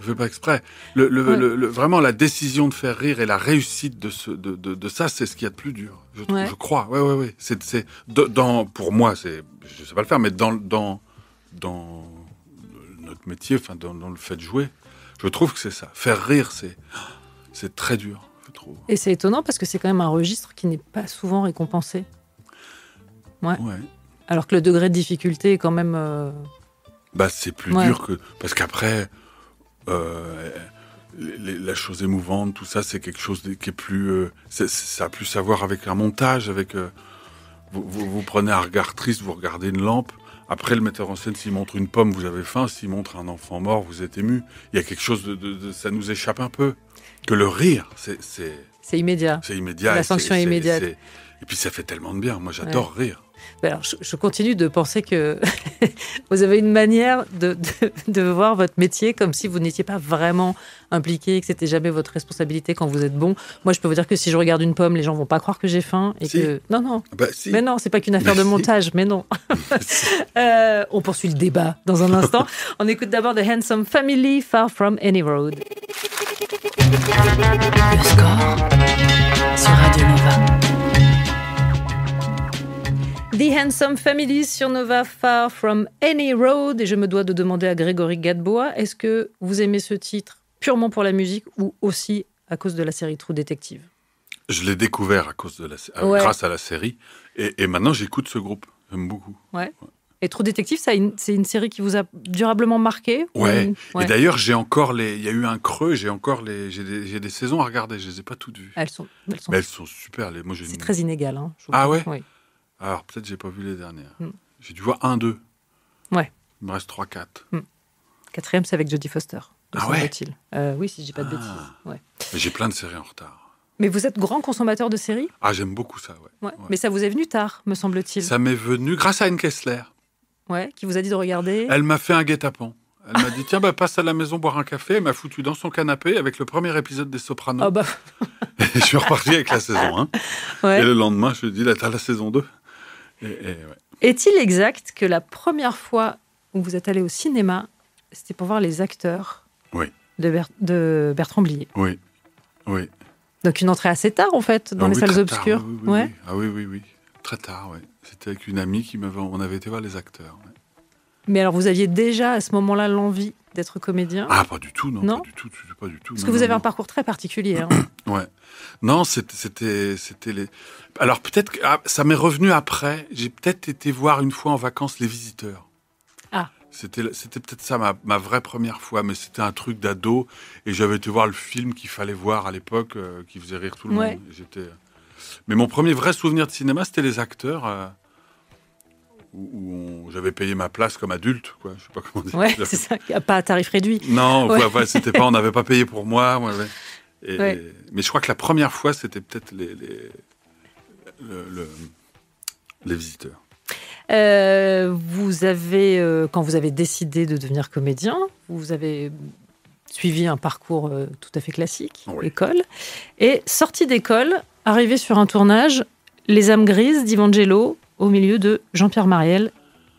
Speaker 5: Je fais pas exprès. Vraiment, la décision de faire rire et la réussite de ça, c'est ce qu'il y a de plus dur. Je crois. Ouais. Pour moi, je sais pas le faire, mais dans notre métier, enfin, dans le fait de jouer, je trouve que c'est ça. Faire rire, c'est très dur, je trouve.
Speaker 4: Et c'est étonnant parce que c'est quand même un registre qui n'est pas souvent récompensé. Ouais. Alors que le degré de difficulté est quand même.
Speaker 5: C'est plus dur que parce qu'après. La chose émouvante, tout ça, c'est quelque chose qui est plus... ça a plus à voir avec un montage, avec... vous prenez un regard triste, vous regardez une lampe, après le metteur en scène, s'il montre une pomme, vous avez faim, s'il montre un enfant mort, vous êtes ému. Il y a quelque chose ça nous échappe un peu. Que le rire, c'est
Speaker 4: immédiat.
Speaker 5: C'est immédiat.
Speaker 4: La sanction est immédiate.
Speaker 5: Et puis ça fait tellement de bien. Moi, j'adore rire.
Speaker 4: Alors, je continue de penser que vous avez une manière de voir votre métier comme si vous n'étiez pas vraiment impliqué, que c'était jamais votre responsabilité quand vous êtes bon. Moi, je peux vous dire que si je regarde une pomme, les gens vont pas croire que j'ai faim. Et que... Non.
Speaker 5: Si.
Speaker 4: Mais non, c'est pas qu'une affaire de montage, mais non. On poursuit le débat dans un instant. On écoute d'abord The Handsome Family, Far From Any Road.
Speaker 1: Le score sur Radio Nova.
Speaker 4: The Handsome Family sur Nova, Far From Any Road. Et je me dois de demander à Grégory Gadebois, est-ce que vous aimez ce titre purement pour la musique ou aussi à cause de la série True Detective?
Speaker 5: Je l'ai découvert grâce à la série. Et maintenant, j'écoute ce groupe. J'aime beaucoup.
Speaker 4: Ouais. Et True Detective, c'est une série qui vous a durablement marqué?
Speaker 5: Ouais. Et d'ailleurs, j'ai encore il y a eu un creux, j'ai des saisons à regarder, je les ai pas toutes vues.
Speaker 4: Elles sont
Speaker 5: super.
Speaker 4: C'est très inégal. Hein,
Speaker 5: ah ouais?
Speaker 4: Oui.
Speaker 5: Alors, peut-être j'ai pas vu les dernières. J'ai dû voir 1-2.
Speaker 4: Ouais.
Speaker 5: Il me reste 3-4.
Speaker 4: 4e, c'est avec Jodie Foster.
Speaker 5: Ah ouais?
Speaker 4: Oui, si je dis pas de bêtises. Ouais.
Speaker 5: Mais j'ai plein de séries en retard.
Speaker 4: Mais vous êtes grand consommateur de séries?
Speaker 5: Ah, j'aime beaucoup ça, ouais.
Speaker 4: Mais ça vous est venu tard, me semble-t-il.
Speaker 5: Ça m'est venu grâce à Anne Kessler.
Speaker 4: Ouais, qui vous a dit de regarder.
Speaker 5: Elle m'a fait un guet-apens. Elle m'a dit, tiens, passe à la maison boire un café. Elle m'a foutu dans son canapé avec le premier épisode des Sopranos.
Speaker 4: Oh bah.
Speaker 5: Et je suis reparti avec la saison 1. Ouais. Et le lendemain, je lui ai dit, là, t'as la saison 2.
Speaker 4: Est-il exact que la première fois où vous êtes allé au cinéma, c'était pour voir les acteurs de Bertrand Blier?
Speaker 5: Oui.
Speaker 4: Donc une entrée assez tard, en fait, dans les salles obscures.
Speaker 5: Oui. Ah oui. Très tard, oui. C'était avec une amie on avait été voir les acteurs. Ouais.
Speaker 4: Mais alors, vous aviez déjà, à ce moment-là, l'envie d'être comédien?
Speaker 5: Ah, pas du tout, non. Pas du tout.
Speaker 4: Parce que vous avez un parcours très particulier. Hein.
Speaker 5: Ouais. Non, c'était les... Alors, peut-être que ça m'est revenu après. J'ai peut-être été voir une fois en vacances Les Visiteurs.
Speaker 4: Ah.
Speaker 5: C'était peut-être ça, ma vraie première fois. Mais c'était un truc d'ado. Et j'avais été voir le film qu'il fallait voir à l'époque, qui faisait rire tout le monde. Mais mon premier vrai souvenir de cinéma, c'était les acteurs... où j'avais payé ma place comme adulte, quoi. Je sais pas comment dire.
Speaker 4: Ouais, c'est ça, pas à tarif réduit.
Speaker 5: Non, c'était pas, on n'avait pas payé pour moi. Mais je crois que la première fois, c'était peut-être les visiteurs.
Speaker 4: Vous avez, quand vous avez décidé de devenir comédien, vous avez suivi un parcours tout à fait classique, école, et sorti d'école, arrivé sur un tournage, Les âmes grises d'Ivangelo, au milieu de Jean-Pierre Mariel,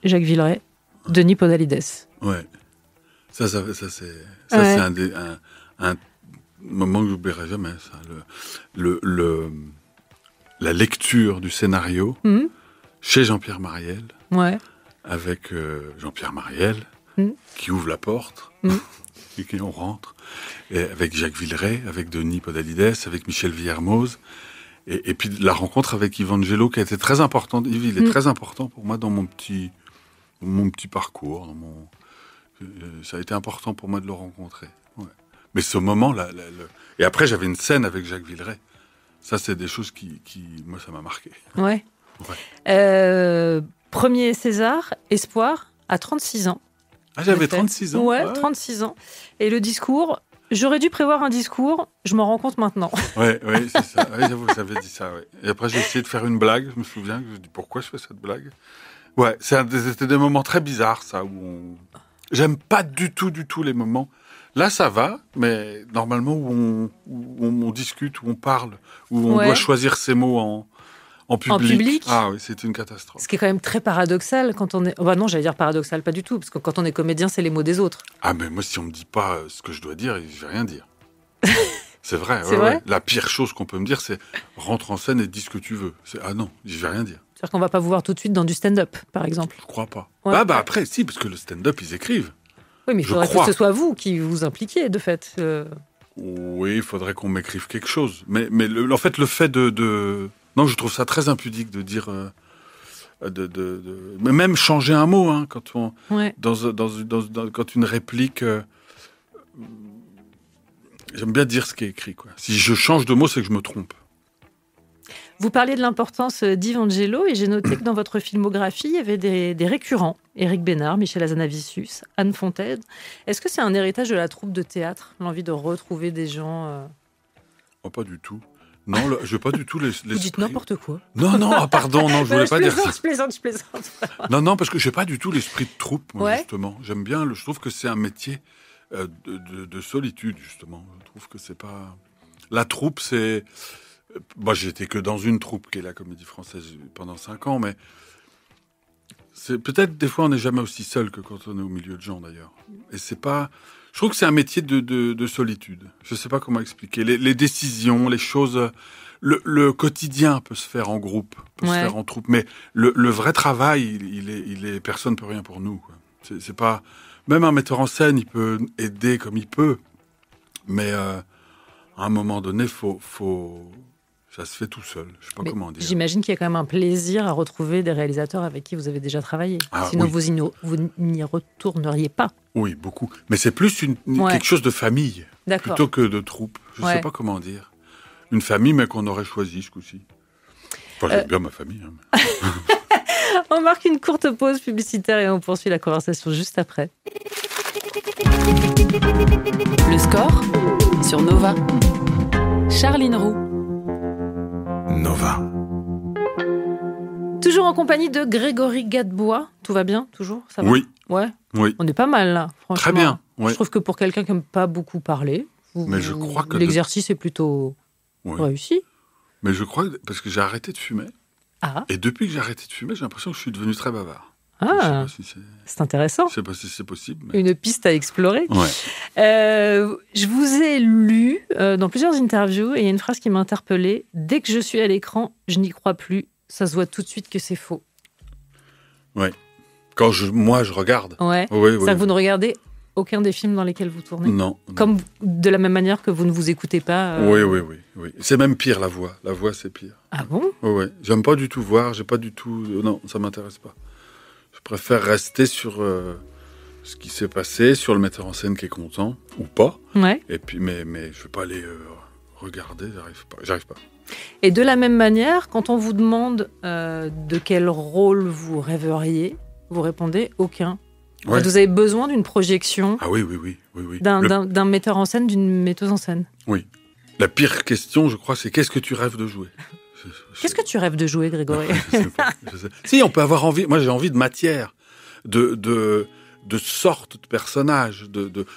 Speaker 4: Jacques Villeray, Denis Podalides.
Speaker 5: Ouais. Ça c'est un moment que j'oublierai jamais. Ça. La lecture du scénario chez Jean-Pierre Mariel, avec Jean-Pierre Mariel qui ouvre la porte et qui on rentre, et avec Jacques Villeray, avec Denis Podalides, avec Michel Villermoz, et puis la rencontre avec Evangelo qui a été très importante. Il est très important pour moi dans mon petit parcours. Ça a été important pour moi de le rencontrer. Ouais. Mais ce moment-là, et après j'avais une scène avec Jacques Villeray. Ça, c'est des choses qui moi, ça m'a marqué.
Speaker 4: Ouais. Premier César, Espoir, à 36 ans.
Speaker 5: Ah, j'avais 36 ans.
Speaker 4: Ouais, 36 ans. Et le discours, j'aurais dû prévoir un discours, je m'en rends compte maintenant.
Speaker 5: Ouais, c'est ça. Ouais, j'avoue, j'avais dit ça, ouais. Et après, j'ai essayé de faire une blague, je me souviens, je me dis pourquoi je fais cette blague. Ouais, c'était des moments très bizarres, ça, où j'aime pas du tout les moments. Là, ça va, mais normalement, où on discute, où on parle, où on doit choisir ses mots en public. Ah oui, c'est une catastrophe.
Speaker 4: Ce qui est quand même très paradoxal quand on est... non, j'allais dire paradoxal, pas du tout, parce que quand on est comédien, c'est les mots des autres.
Speaker 5: Ah, mais moi, si on me dit pas ce que je dois dire, je vais rien dire. C'est vrai.
Speaker 4: C'est vrai.
Speaker 5: La pire chose qu'on peut me dire, c'est rentre en scène et dis ce que tu veux. Ah non, je vais rien dire.
Speaker 4: C'est-à-dire qu'on va pas vous voir tout de suite dans du stand-up, par exemple.
Speaker 5: Je crois pas.
Speaker 4: Ouais.
Speaker 5: Après, si, parce que le stand-up, ils écrivent.
Speaker 4: Oui, mais il faudrait que ce soit vous qui vous impliquiez, de fait.
Speaker 5: Oui, il faudrait qu'on m'écrive quelque chose. Mais en fait, le fait de... Non, je trouve ça très impudique de dire... Mais même changer un mot, hein, quand on... quand une réplique... J'aime bien dire ce qui est écrit, quoi. Si je change de mot, c'est que je me trompe.
Speaker 4: Vous parliez de l'importance d'Ivangelo, et j'ai noté que dans votre filmographie, il y avait des récurrents. Éric Bénard, Michel Hazanavicius, Anne Fontaine. Est-ce que c'est un héritage de la troupe de théâtre, l'envie de retrouver des gens
Speaker 5: Oh, pas du tout. Non, je veux pas du tout les...
Speaker 4: Vous dites n'importe quoi.
Speaker 5: Non, pardon, non, je voulais pas dire ça.
Speaker 4: Je plaisante.
Speaker 5: Non, parce que j'ai pas du tout l'esprit de troupe, moi, justement. J'aime bien, je trouve que c'est un métier de solitude, justement. Je trouve que c'est pas... La troupe, c'est... Moi, j'étais que dans une troupe qui est la Comédie Française pendant 5 ans, mais c'est peut-être des fois on n'est jamais aussi seul que quand on est au milieu de gens, d'ailleurs. Et c'est pas... Je trouve que c'est un métier de solitude. Je sais pas comment expliquer. Les décisions, les choses... Le quotidien peut se faire en groupe, peut se faire en troupe, mais le vrai travail, il est personne ne peut rien pour nous, quoi. C'est pas... Même un metteur en scène, il peut aider comme il peut, mais à un moment donné, ça se fait tout seul. Je sais pas comment dire.
Speaker 4: J'imagine qu'il y a quand même un plaisir à retrouver des réalisateurs avec qui vous avez déjà travaillé. Sinon, vous n'y retourneriez pas.
Speaker 5: Oui, beaucoup. Mais c'est plus quelque chose de famille, plutôt que de troupe. Je sais pas comment dire. Une famille, mais qu'on aurait choisi ce coup-ci. Enfin, j'aime bien ma famille. Hein,
Speaker 4: On marque une courte pause publicitaire et on poursuit la conversation juste après.
Speaker 1: Le score sur Nova. Charline Roux.
Speaker 2: Nova.
Speaker 4: Toujours en compagnie de Grégory Gadebois. Tout va bien, toujours? Ça va?
Speaker 5: Oui.
Speaker 4: Ouais.
Speaker 5: Oui.
Speaker 4: On est pas mal, là, franchement.
Speaker 5: Très bien. Ouais.
Speaker 4: Je trouve que pour quelqu'un qui n'aime pas beaucoup parler,
Speaker 5: mais je crois que
Speaker 4: l'exercice est plutôt réussi.
Speaker 5: Mais je crois, parce que j'ai arrêté de fumer.
Speaker 4: Ah.
Speaker 5: Et depuis que j'ai arrêté de fumer, j'ai l'impression que je suis devenu très bavard.
Speaker 4: Ah,
Speaker 5: je sais pas si
Speaker 4: c'est intéressant.
Speaker 5: Je sais pas si c'est possible. Mais...
Speaker 4: Une piste à explorer.
Speaker 5: Ouais.
Speaker 4: Je vous ai lu dans plusieurs interviews et il y a une phrase qui m'a interpellée. Dès que je suis à l'écran, je n'y crois plus. Ça se voit tout de suite que c'est faux.
Speaker 5: Ouais. Quand moi, je regarde.
Speaker 4: Ouais. C'est-à-dire que vous ne regardez aucun des films dans lesquels vous tournez?
Speaker 5: Non.
Speaker 4: Comme de la même manière que vous ne vous écoutez pas
Speaker 5: Oui. C'est même pire, la voix. La voix, c'est pire.
Speaker 4: Ah bon?
Speaker 5: Oui. J'aime pas du tout voir. J'ai pas du tout... Non, ça m'intéresse pas. Je préfère rester sur ce qui s'est passé, sur le metteur en scène qui est content, ou pas.
Speaker 4: Ouais.
Speaker 5: Et puis, mais je vais pas aller regarder, j'arrive pas.
Speaker 4: Et de la même manière, quand on vous demande de quel rôle vous rêveriez, vous répondez aucun.
Speaker 5: Ouais.
Speaker 4: Vous avez besoin d'une projection
Speaker 5: oui.
Speaker 4: d'un metteur en scène, d'une metteuse en scène.
Speaker 5: Oui. La pire question, je crois, c'est qu'est-ce que tu rêves de jouer ?
Speaker 4: Qu'est-ce que tu rêves de jouer, Grégory ?
Speaker 5: Je sais pas. Si, on peut avoir envie. Moi, j'ai envie de matière, de sorte de personnage.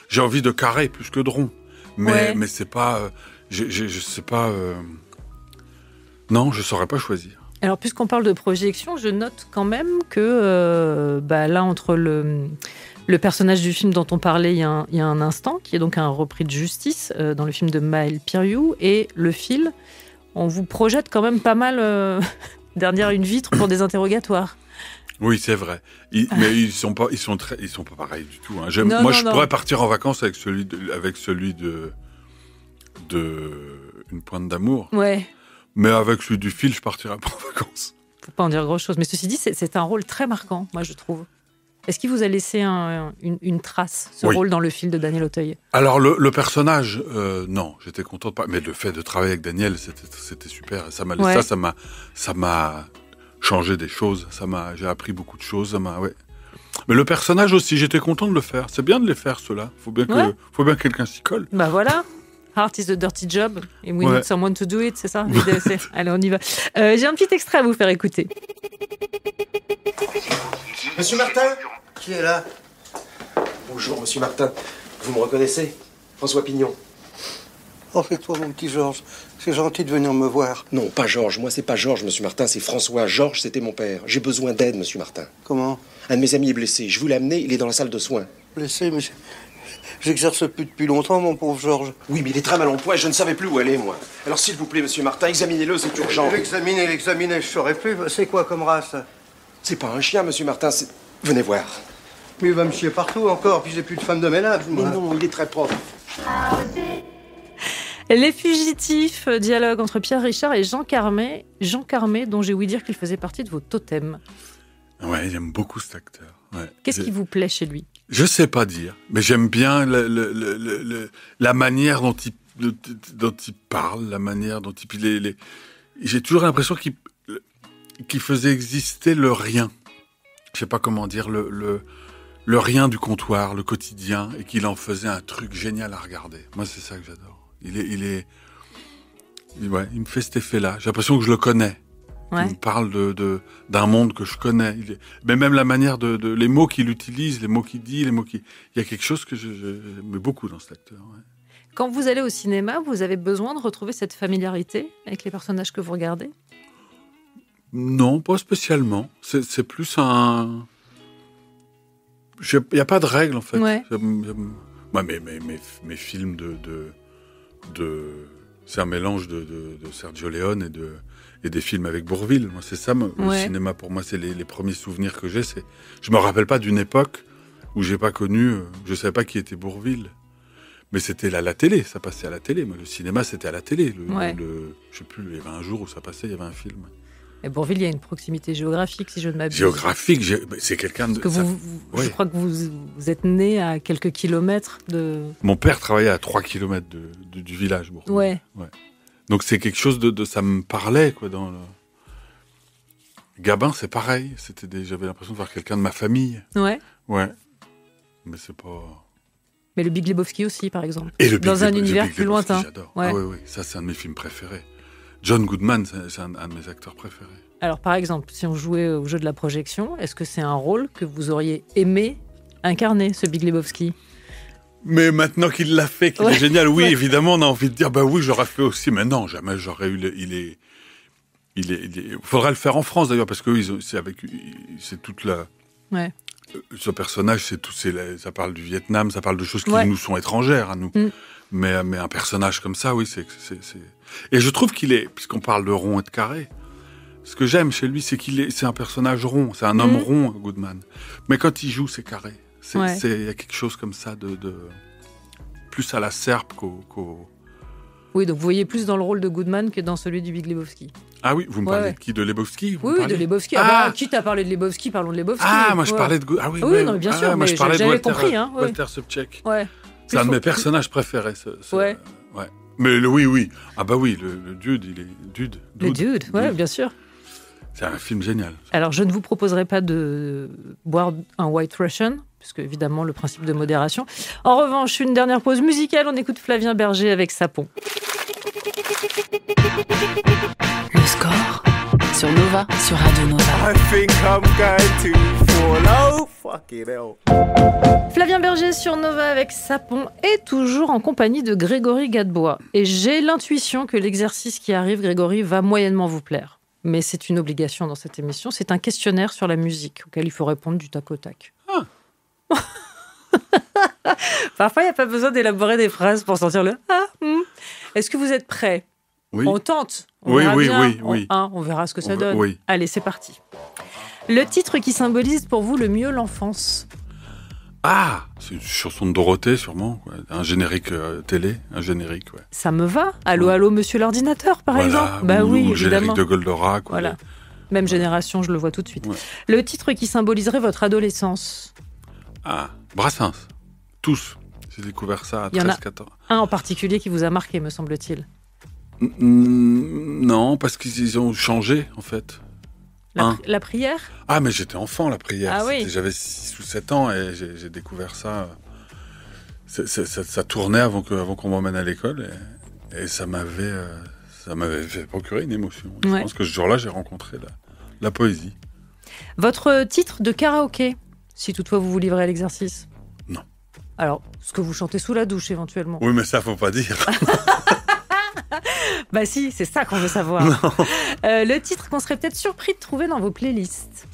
Speaker 5: J'ai envie de carré plus que de rond. Mais c'est pas. Je sais pas. Non, je saurais pas choisir.
Speaker 4: Alors, puisqu'on parle de projection, je note quand même que là, entre le personnage du film dont on parlait il y a un instant, qui est donc un repris de Justice dans le film de Maël Piriou, et le fil, on vous projette quand même pas mal derrière une vitre pour des interrogatoires.
Speaker 5: Oui, c'est vrai. Mais ils sont pas pareils du tout. Hein. Je pourrais partir en vacances avec celui de Une pointe d'amour.
Speaker 4: Ouais.
Speaker 5: Mais avec celui du fil, je partirais pas en vacances.
Speaker 4: Faut pas en dire grand-chose. Mais ceci dit, c'est un rôle très marquant, moi, je trouve. Est-ce qu'il vous a laissé une trace, ce rôle dans le fil de Daniel Auteuil ? Alors,
Speaker 5: le personnage, non, j'étais content de pas. Mais le fait de travailler avec Daniel, c'était super. Ça m'a changé des choses. J'ai appris beaucoup de choses. Mais le personnage aussi, j'étais content de le faire. C'est bien de les faire, ceux-là. Faut bien que quelqu'un s'y colle.
Speaker 4: Bah voilà. Heart is a dirty job, and we need someone to do it, c'est ça l'idée, Allez, on y va. J'ai un petit extrait à vous faire écouter.
Speaker 9: Monsieur Martin ? Qui est là ? Bonjour, Monsieur Martin. Vous me reconnaissez ? François Pignon.
Speaker 10: Oh, c'est toi, mon petit Georges. C'est gentil de venir me voir.
Speaker 9: Non, pas Georges. Moi, c'est pas Georges, Monsieur Martin, c'est François. Georges, c'était mon père. J'ai besoin d'aide, Monsieur Martin.
Speaker 10: Comment ?
Speaker 9: Un de mes amis est blessé. Je vous l'ai amené, il est dans la salle de soins.
Speaker 10: Blessé, mais j'exerce plus depuis longtemps, mon pauvre Georges.
Speaker 9: Oui, mais il est très mal en point et je ne savais plus où aller, moi. Alors, s'il vous plaît, Monsieur Martin, examinez-le, c'est urgent.
Speaker 10: L'examiner, je saurais plus. C'est quoi comme race ?
Speaker 9: C'est pas un chien, Monsieur Martin, c'est... Venez voir.
Speaker 10: Mais il va me chier partout encore, puis j'ai plus de femme de ménage.
Speaker 9: Mais non, il est très propre.
Speaker 4: Les Fugitifs, dialogue entre Pierre Richard et Jean Carmé. Jean Carmé, dont j'ai ouï dire qu'il faisait partie de vos totems.
Speaker 5: Ouais, j'aime beaucoup cet acteur. Ouais.
Speaker 4: Qu'est-ce qui vous plaît chez lui ?
Speaker 5: Je sais pas dire, mais j'aime bien la manière dont il parle, la manière dont il... J'ai toujours l'impression qu'il faisait exister le rien. Je sais pas comment dire, le rien du comptoir, le quotidien, et qu'il en faisait un truc génial à regarder. Moi, c'est ça que j'adore. Il me fait cet effet-là. J'ai l'impression que je le connais. Ouais. Il me parle d'un monde que je connais. Mais même la manière les mots qu'il utilise, les mots qu'il dit, il y a quelque chose que j'aime beaucoup dans cet acteur. Ouais.
Speaker 4: Quand vous allez au cinéma, vous avez besoin de retrouver cette familiarité avec les personnages que vous regardez ?
Speaker 5: Non, pas spécialement. C'est plus un... Il n'y a pas de règle, en fait.
Speaker 4: Ouais.
Speaker 5: Moi, mes films c'est un mélange de Sergio Leone et des films avec Bourvil. Moi, c'est ça, le cinéma, pour moi, c'est les premiers souvenirs que j'ai. Je me rappelle pas d'une époque où j'ai pas connu... je savais pas qui était Bourvil. Mais c'était la télé, ça passait à la télé. Moi, le cinéma, c'était à la télé. Je sais plus, il y avait un jour où ça passait, il y avait un film.
Speaker 4: Et Bourvil, il y a une proximité géographique, si je ne m'abuse.
Speaker 5: Géographique, c'est quelqu'un de...
Speaker 4: Je crois que vous êtes né à quelques kilomètres de...
Speaker 5: Mon père travaillait à 3 kilomètres du village, Bourvil.
Speaker 4: Ouais.
Speaker 5: Donc c'est quelque chose ça me parlait, quoi, dans le... Gabin, c'est pareil. J'avais l'impression de voir quelqu'un de ma famille.
Speaker 4: Ouais.
Speaker 5: Ouais. Mais c'est pas...
Speaker 4: Mais le Big Lebowski aussi, par exemple.
Speaker 5: Et
Speaker 4: dans un univers plus lointain.
Speaker 5: J'adore. Ouais. Ah oui. Ça, c'est un de mes films préférés. John Goodman, c'est un de mes acteurs préférés.
Speaker 4: Alors, par exemple, si on jouait au jeu de la projection, est-ce que c'est un rôle que vous auriez aimé incarner, ce Big Lebowski ?
Speaker 5: Mais maintenant qu'il l'a fait, qu'il est génial, oui, évidemment, on a envie de dire, bah oui, j'aurais fait aussi. Mais non, jamais j'aurais eu il faudrait le faire en France, d'ailleurs, parce que c'est toute la... Ouais. Ce personnage, ça parle du Vietnam, ça parle de choses qui nous sont étrangères à nous. Mais un personnage comme ça, oui, c'est... Et je trouve puisqu'on parle de rond et de carré, ce que j'aime chez lui, c'est un personnage rond, c'est un homme rond, Goodman. Mais quand il joue, c'est carré. Il y a quelque chose comme ça de plus à la serpe qu'au...
Speaker 4: Oui, donc vous voyez plus dans le rôle de Goodman que dans celui du Big Lebowski.
Speaker 5: Ah oui, vous me parlez de qui ? De Lebowski ?
Speaker 4: Oui, de Lebowski. Quitte à parler de Lebowski, parlons de Lebowski.
Speaker 5: Ah, moi je parlais de... Ah oui,
Speaker 4: non, bien sûr, mais j'avais compris.
Speaker 5: Walter Sobchak.
Speaker 4: Ouais.
Speaker 5: C'est un de mes personnages préférés. Ouais. Mais oui. Ah bah oui, le dude, il est... Dude.
Speaker 4: Le dude, ouais, bien sûr.
Speaker 5: C'est un film génial.
Speaker 4: Alors, je ne vous proposerai pas de boire un White Russian, puisque évidemment, le principe de modération. En revanche, une dernière pause musicale, on écoute Flavien Berger avec Sapon.
Speaker 1: Le score sur Nova, sur Radio Nova.
Speaker 11: I think I'm going to fall. Oh, fucking hell.
Speaker 4: Flavien Berger sur Nova avec Sapon et toujours en compagnie de Grégory Gadebois. Et j'ai l'intuition que l'exercice qui arrive, Grégory, va moyennement vous plaire. Mais c'est une obligation dans cette émission. C'est un questionnaire sur la musique auquel il faut répondre du tac au tac. Ah. Parfois, il n'y a pas besoin d'élaborer des phrases pour sentir le « ah ». Est-ce que vous êtes prêts ?
Speaker 5: Oui.
Speaker 4: On tente.
Speaker 5: Oui.
Speaker 4: On verra ce que ça donne.
Speaker 5: Oui.
Speaker 4: Allez, c'est parti. Le titre qui symbolise pour vous le mieux l'enfance ?
Speaker 5: Ah, c'est une chanson de Dorothée, sûrement. Ouais. Un générique télé, un générique, ouais.
Speaker 4: Ça me va. Allô, allô, monsieur l'ordinateur, par exemple. Bah oui,
Speaker 5: ou
Speaker 4: évidemment.
Speaker 5: Générique de Goldorak.
Speaker 4: Voilà. Même génération, je le vois tout de suite.
Speaker 5: Ouais.
Speaker 4: Le titre qui symboliserait votre adolescence.
Speaker 5: Ah, Brassens. Tous. J'ai découvert ça à 13-14.
Speaker 4: Un en particulier qui vous a marqué, me semble-t-il.
Speaker 5: Non, parce qu'ils ont changé, en fait.
Speaker 4: La prière ?
Speaker 5: Ah, mais j'étais enfant, la prière.
Speaker 4: Ah oui.
Speaker 5: J'avais 6 ou 7 ans et j'ai découvert ça. Ça tournait avant qu'on m'emmène à l'école et ça m'avait fait procurer une émotion. Ouais. Je pense que ce jour-là, j'ai rencontré la poésie.
Speaker 4: Votre titre de karaoké, si toutefois vous vous livrez à l'exercice ?
Speaker 5: Non.
Speaker 4: Alors, ce que vous chantez sous la douche, éventuellement.
Speaker 5: Oui, mais ça, faut pas dire.
Speaker 4: Bah si, c'est ça qu'on veut savoir. Le titre qu'on serait peut-être surpris de trouver dans vos playlists.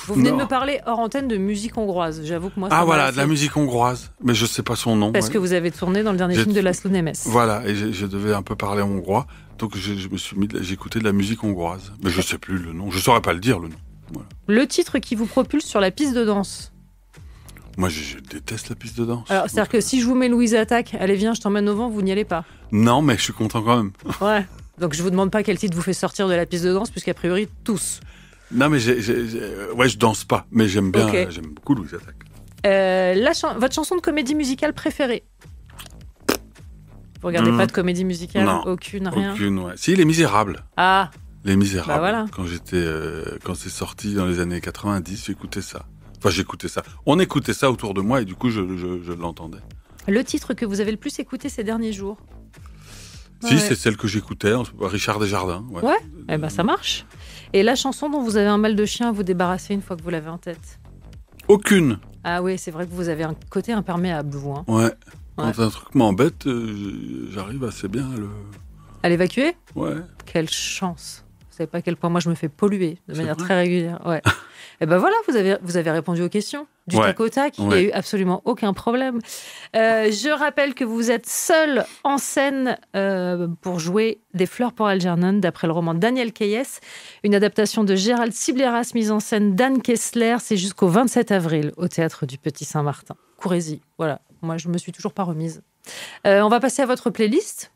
Speaker 4: Vous venez de me parler hors antenne de musique hongroise. J'avoue que moi, ça
Speaker 5: voilà, de la musique hongroise. Mais je sais pas son nom.
Speaker 4: Parce que vous avez tourné dans le dernier film de Laszlo Nemes.
Speaker 5: Voilà, et je devais un peu parler hongrois. Donc je me suis j'écoutais de la musique hongroise. Mais je sais plus le nom. Je saurais pas le dire, le nom. Voilà.
Speaker 4: Le titre qui vous propulse sur la piste de danse.
Speaker 5: Moi, je déteste la piste de danse.
Speaker 4: Alors, c'est-à-dire que si je vous mets Louise Attaque, allez, viens, je t'emmène au vent, vous n'y allez pas.
Speaker 5: Non, mais je suis content quand même.
Speaker 4: Ouais. Donc, je vous demande pas quel titre vous fait sortir de la piste de danse, puisqu'a priori, tous.
Speaker 5: Non, mais je danse pas, mais j'aime bien, j'aime beaucoup Louise Attaque.
Speaker 4: Votre chanson de comédie musicale préférée ? Vous regardez pas de comédie musicale ?
Speaker 5: Non.
Speaker 4: Aucune, rien ?
Speaker 5: Aucune, ouais. Si, Les Misérables.
Speaker 4: Ah.
Speaker 5: Les Misérables.
Speaker 4: Bah voilà.
Speaker 5: Quand c'est sorti dans les années 90, j'écoutais ça. Enfin, j'écoutais ça. On écoutait ça autour de moi et du coup, je l'entendais.
Speaker 4: Le titre que vous avez le plus écouté ces derniers jours ?
Speaker 5: Si, c'est celle que j'écoutais, Richard Desjardins. Ouais,
Speaker 4: eh ben ça marche. Et la chanson dont vous avez un mal de chien à vous débarrasser une fois que vous l'avez en tête ?
Speaker 5: Aucune.
Speaker 4: Ah oui, c'est vrai que vous avez un côté imperméable, vous. Hein.
Speaker 5: Ouais. Quand un truc m'embête, j'arrive assez bien
Speaker 4: à l'évacuer ?
Speaker 5: Ouais.
Speaker 4: Quelle chance. Vous savez pas à quel point moi je me fais polluer de manière très régulière. Ouais. Et ben voilà, vous avez répondu aux questions du tac au tac. Il n'y a eu absolument aucun problème. Je rappelle que vous êtes seul en scène pour jouer Des fleurs pour Algernon, d'après le roman Daniel Keyes, une adaptation de Gérald Sibleras, mise en scène d'Anne Kessler. C'est jusqu'au 27 avril au Théâtre du Petit Saint-Martin. Courez-y. Voilà. Moi, je me suis toujours pas remise. On va passer à votre playlist.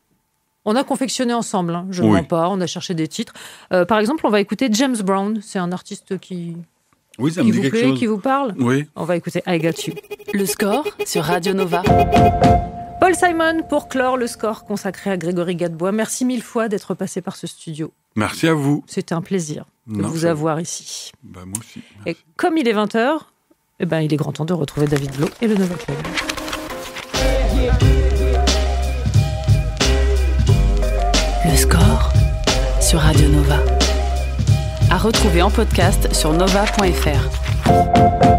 Speaker 4: On a confectionné ensemble, hein, je ne mens pas, on a cherché des titres. Par exemple, on va écouter James Brown, c'est un artiste qui
Speaker 5: ça me dit
Speaker 4: vous
Speaker 5: quelque
Speaker 4: plaît,
Speaker 5: chose.
Speaker 4: qui vous parle.
Speaker 5: Oui.
Speaker 4: On va écouter I Got You.
Speaker 1: Le score sur Radio Nova.
Speaker 4: Paul Simon pour clore le score consacré à Grégory Gadebois. Merci 1000 fois d'être passé par ce studio.
Speaker 5: Merci à vous.
Speaker 4: C'était un plaisir de vous avoir ici.
Speaker 5: Bah, moi aussi.
Speaker 4: Et comme il est 20h, il est grand temps de retrouver David Blo et le Nova Club.
Speaker 1: Le score sur Radio Nova. À retrouver en podcast sur nova.fr.